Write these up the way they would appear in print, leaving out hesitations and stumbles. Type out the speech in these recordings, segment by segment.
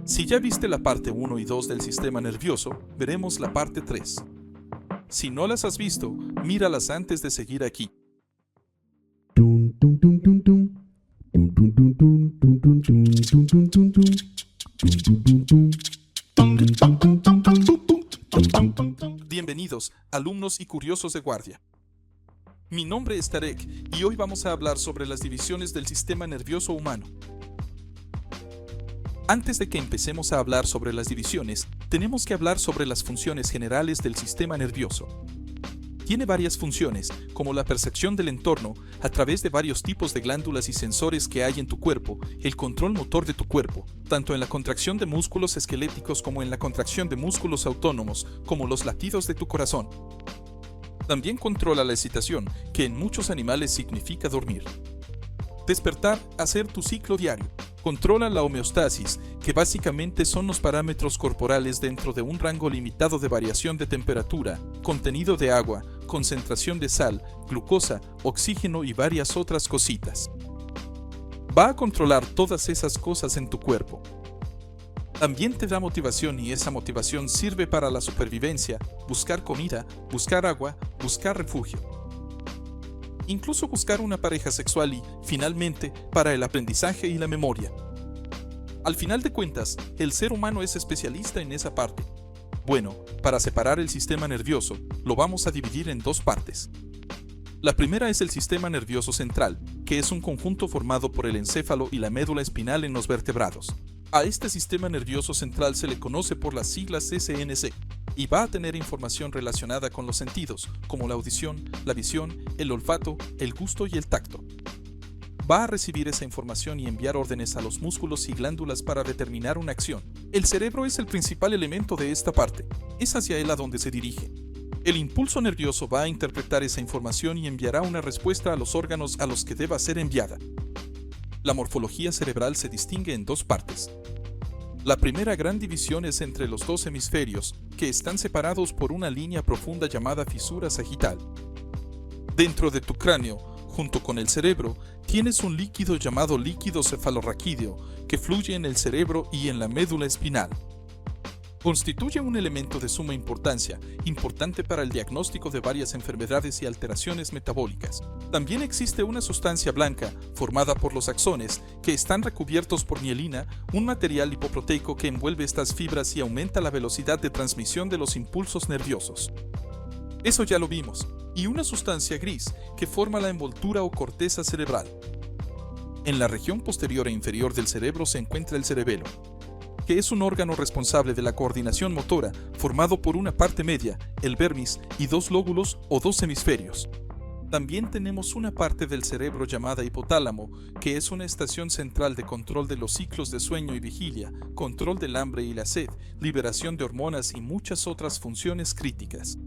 Si ya viste la parte 1 y 2 del sistema nervioso, veremos la parte 3. Si no las has visto, míralas antes de seguir aquí. Bienvenidos, alumnos y curiosos de guardia. Mi nombre es Tarek y hoy vamos a hablar sobre las divisiones del sistema nervioso humano. Antes de que empecemos a hablar sobre las divisiones, tenemos que hablar sobre las funciones generales del sistema nervioso. Tiene varias funciones, como la percepción del entorno a través de varios tipos de glándulas y sensores que hay en tu cuerpo, el control motor de tu cuerpo, tanto en la contracción de músculos esqueléticos como en la contracción de músculos autónomos, como los latidos de tu corazón. También controla la excitación, que en muchos animales significa dormir. Despertar, hacer tu ciclo diario. Controla la homeostasis, que básicamente son los parámetros corporales dentro de un rango limitado de variación de temperatura, contenido de agua, concentración de sal, glucosa, oxígeno y varias otras cositas. Va a controlar todas esas cosas en tu cuerpo. También te da motivación y esa motivación sirve para la supervivencia, buscar comida, buscar agua, buscar refugio. Incluso buscar una pareja sexual y, finalmente, para el aprendizaje y la memoria. Al final de cuentas, el ser humano es especialista en esa parte. Bueno, para separar el sistema nervioso, lo vamos a dividir en dos partes. La primera es el sistema nervioso central, que es un conjunto formado por el encéfalo y la médula espinal en los vertebrados. A este sistema nervioso central se le conoce por las siglas SNC, y va a tener información relacionada con los sentidos, como la audición, la visión, el olfato, el gusto y el tacto. Va a recibir esa información y enviar órdenes a los músculos y glándulas para determinar una acción. El cerebro es el principal elemento de esta parte. Es hacia él a donde se dirige. El impulso nervioso va a interpretar esa información y enviará una respuesta a los órganos a los que deba ser enviada. La morfología cerebral se distingue en dos partes. La primera gran división es entre los dos hemisferios, que están separados por una línea profunda llamada fisura sagital. Dentro de tu cráneo, junto con el cerebro, tienes un líquido llamado líquido cefalorraquídeo, que fluye en el cerebro y en la médula espinal. Constituye un elemento de suma importancia, importante para el diagnóstico de varias enfermedades y alteraciones metabólicas. También existe una sustancia blanca, formada por los axones, que están recubiertos por mielina, un material lipoproteico que envuelve estas fibras y aumenta la velocidad de transmisión de los impulsos nerviosos. Eso ya lo vimos. Y una sustancia gris, que forma la envoltura o corteza cerebral. En la región posterior e inferior del cerebro se encuentra el cerebelo, que es un órgano responsable de la coordinación motora, formado por una parte media, el vermis, y dos lóbulos o dos hemisferios. También tenemos una parte del cerebro llamada hipotálamo, que es una estación central de control de los ciclos de sueño y vigilia, control del hambre y la sed, liberación de hormonas y muchas otras funciones críticas.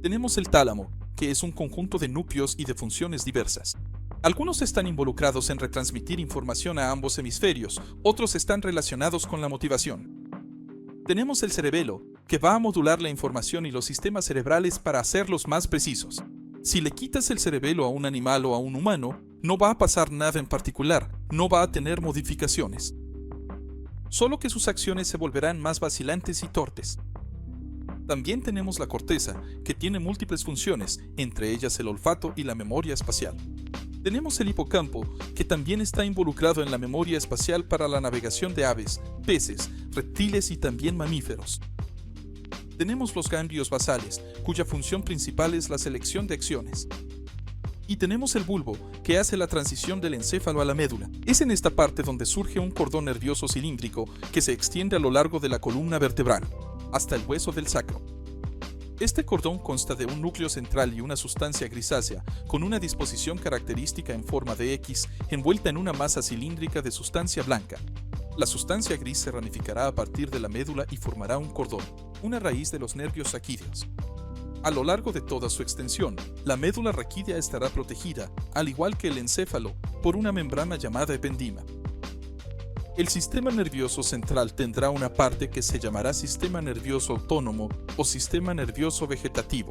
Tenemos el tálamo, que es un conjunto de núcleos y de funciones diversas. Algunos están involucrados en retransmitir información a ambos hemisferios, otros están relacionados con la motivación. Tenemos el cerebelo, que va a modular la información y los sistemas cerebrales para hacerlos más precisos. Si le quitas el cerebelo a un animal o a un humano, no va a pasar nada en particular, no va a tener modificaciones. Solo que sus acciones se volverán más vacilantes y torpes. También tenemos la corteza, que tiene múltiples funciones, entre ellas el olfato y la memoria espacial. Tenemos el hipocampo, que también está involucrado en la memoria espacial para la navegación de aves, peces, reptiles y también mamíferos. Tenemos los ganglios basales, cuya función principal es la selección de acciones. Y tenemos el bulbo, que hace la transición del encéfalo a la médula. Es en esta parte donde surge un cordón nervioso cilíndrico que se extiende a lo largo de la columna vertebral, hasta el hueso del sacro. Este cordón consta de un núcleo central y una sustancia grisácea, con una disposición característica en forma de X, envuelta en una masa cilíndrica de sustancia blanca. La sustancia gris se ramificará a partir de la médula y formará un cordón, una raíz de los nervios raquídeos. A lo largo de toda su extensión, la médula raquídea estará protegida, al igual que el encéfalo, por una membrana llamada ependima. El sistema nervioso central tendrá una parte que se llamará sistema nervioso autónomo o sistema nervioso vegetativo.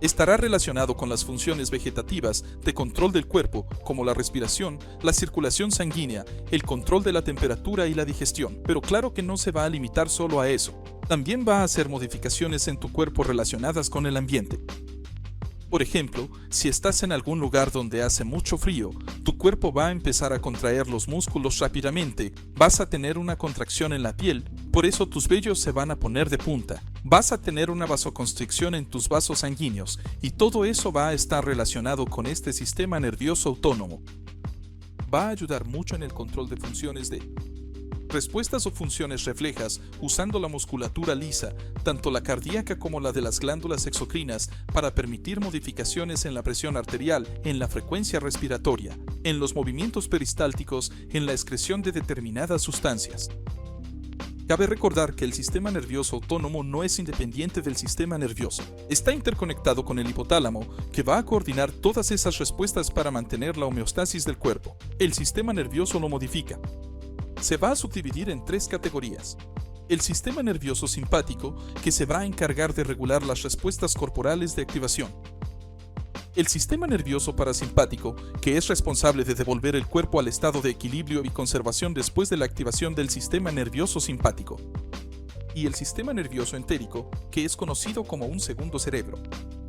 Estará relacionado con las funciones vegetativas de control del cuerpo, como la respiración, la circulación sanguínea, el control de la temperatura y la digestión. Pero claro que no se va a limitar solo a eso. También va a hacer modificaciones en tu cuerpo relacionadas con el ambiente. Por ejemplo, si estás en algún lugar donde hace mucho frío, tu cuerpo va a empezar a contraer los músculos rápidamente, vas a tener una contracción en la piel, por eso tus vellos se van a poner de punta, vas a tener una vasoconstricción en tus vasos sanguíneos y todo eso va a estar relacionado con este sistema nervioso autónomo. Va a ayudar mucho en el control de funciones de respuestas o funciones reflejas usando la musculatura lisa, tanto la cardíaca como la de las glándulas exocrinas, para permitir modificaciones en la presión arterial, en la frecuencia respiratoria, en los movimientos peristálticos, en la excreción de determinadas sustancias. Cabe recordar que el sistema nervioso autónomo no es independiente del sistema nervioso. Está interconectado con el hipotálamo, que va a coordinar todas esas respuestas para mantener la homeostasis del cuerpo. El sistema nervioso lo modifica. Se va a subdividir en 3 categorías. El sistema nervioso simpático, que se va a encargar de regular las respuestas corporales de activación. El sistema nervioso parasimpático, que es responsable de devolver el cuerpo al estado de equilibrio y conservación después de la activación del sistema nervioso simpático. Y el sistema nervioso entérico, que es conocido como un segundo cerebro.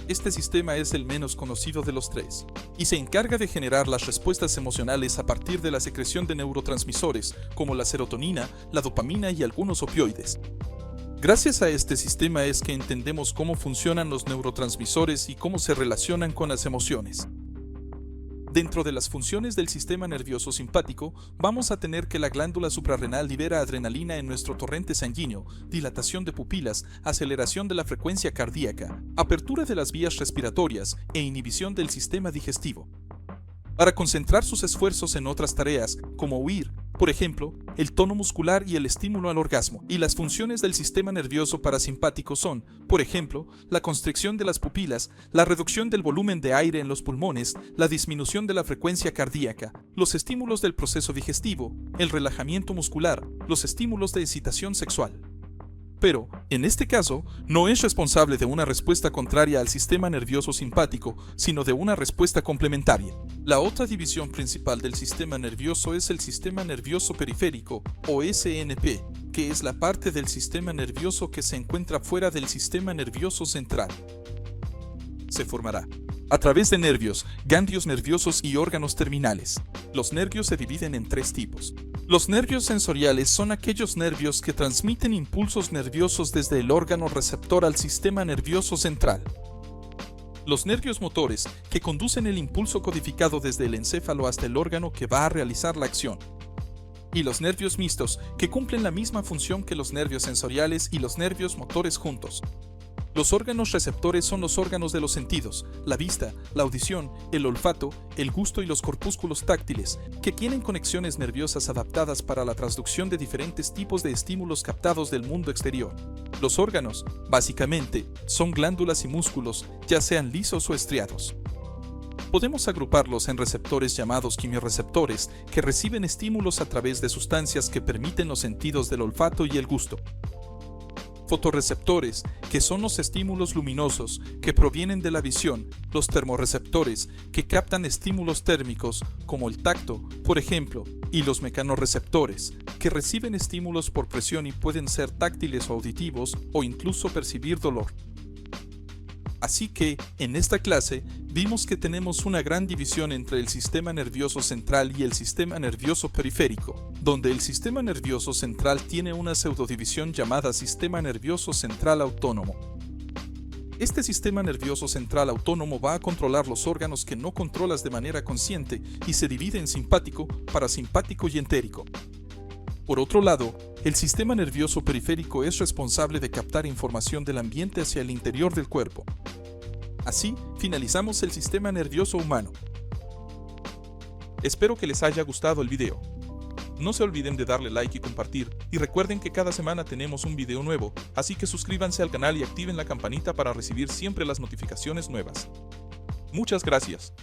Este sistema es el menos conocido de los 3, y se encarga de generar las respuestas emocionales a partir de la secreción de neurotransmisores, como la serotonina, la dopamina y algunos opioides. Gracias a este sistema es que entendemos cómo funcionan los neurotransmisores y cómo se relacionan con las emociones. Dentro de las funciones del sistema nervioso simpático, vamos a tener que la glándula suprarrenal libera adrenalina en nuestro torrente sanguíneo, dilatación de pupilas, aceleración de la frecuencia cardíaca, apertura de las vías respiratorias e inhibición del sistema digestivo. Para concentrar sus esfuerzos en otras tareas, como huir, por ejemplo, el tono muscular y el estímulo al orgasmo. Y las funciones del sistema nervioso parasimpático son, por ejemplo, la constricción de las pupilas, la reducción del volumen de aire en los pulmones, la disminución de la frecuencia cardíaca, los estímulos del proceso digestivo, el relajamiento muscular, los estímulos de excitación sexual. Pero, en este caso, no es responsable de una respuesta contraria al sistema nervioso simpático, sino de una respuesta complementaria. La otra división principal del sistema nervioso es el sistema nervioso periférico, o SNP, que es la parte del sistema nervioso que se encuentra fuera del sistema nervioso central. Se formará a través de nervios, ganglios nerviosos y órganos terminales. Los nervios se dividen en 3 tipos. Los nervios sensoriales son aquellos nervios que transmiten impulsos nerviosos desde el órgano receptor al sistema nervioso central. Los nervios motores, que conducen el impulso codificado desde el encéfalo hasta el órgano que va a realizar la acción. Y los nervios mixtos, que cumplen la misma función que los nervios sensoriales y los nervios motores juntos. Los órganos receptores son los órganos de los sentidos, la vista, la audición, el olfato, el gusto y los corpúsculos táctiles, que tienen conexiones nerviosas adaptadas para la transducción de diferentes tipos de estímulos captados del mundo exterior. Los órganos, básicamente, son glándulas y músculos, ya sean lisos o estriados. Podemos agruparlos en receptores llamados quimiorreceptores, que reciben estímulos a través de sustancias que permiten los sentidos del olfato y el gusto. Fotorreceptores, que son los estímulos luminosos que provienen de la visión, los termorreceptores, que captan estímulos térmicos, como el tacto, por ejemplo, y los mecanorreceptores, que reciben estímulos por presión y pueden ser táctiles o auditivos, o incluso percibir dolor. Así que, en esta clase, vimos que tenemos una gran división entre el sistema nervioso central y el sistema nervioso periférico, donde el sistema nervioso central tiene una pseudodivisión llamada sistema nervioso central autónomo. Este sistema nervioso central autónomo va a controlar los órganos que no controlas de manera consciente y se divide en simpático, parasimpático y entérico. Por otro lado, el sistema nervioso periférico es responsable de captar información del ambiente hacia el interior del cuerpo. Así, finalizamos el sistema nervioso humano. Espero que les haya gustado el video. No se olviden de darle like y compartir, y recuerden que cada semana tenemos un video nuevo, así que suscríbanse al canal y activen la campanita para recibir siempre las notificaciones nuevas. Muchas gracias.